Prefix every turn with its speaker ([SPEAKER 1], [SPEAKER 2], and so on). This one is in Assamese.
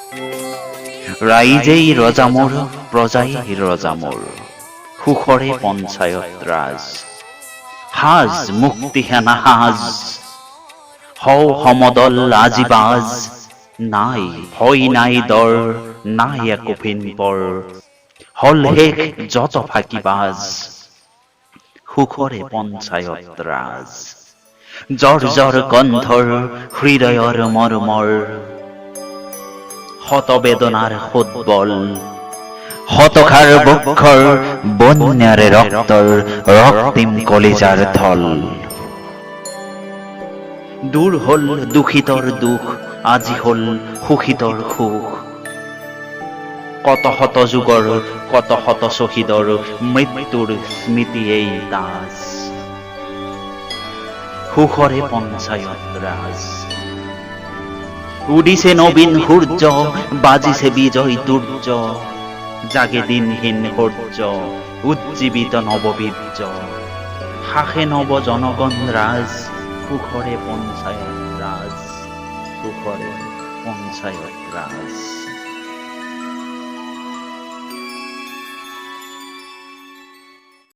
[SPEAKER 1] ৰাইজেই ৰজা মোৰ, প্ৰজাই ৰজা মোৰ, সুখৰে পঞ্চায়ত ৰাজ। সাজ মুক্তি সেনা সাজ, হও সমদল আজি বাজ। নাই ভয় নাই ডৰ, নাই একো ভিন পৰ, হল শেষ যত ফাঁকিবাজ। সুখৰে পঞ্চায়ত ৰাজ। জৰ জৰ কণ্ঠৰ হৃদয়ৰ মৰ্মৰ, শত বেদনাৰ সোৎবল, শতষাৰ বক্ষৰ বন্যাৰে ৰক্তৰ ৰক্তিম কলিজাৰ থল। দূৰ হল দুখিতৰ দুখ, আজি হল সুখিতৰ সুখ। কত শত যুগৰ কত শত শ্বহীদৰ মৃত্যুৰ স্মৃতি এই তাজ। সুখৰে পঞ্চায়ত ৰাজ। উদিছে নবীন সূৰ্য, বাজিছে বিজয় দুৰ্য, জাগে দিনহীন সূৰ্য, উজ্জীৱিত নৱবীৰ্য। শাসে নৱ জনগণ ৰাজ, সুখৰে পঞ্চায়ত ৰাজ, সুখৰে পঞ্চায়ত ৰাজ।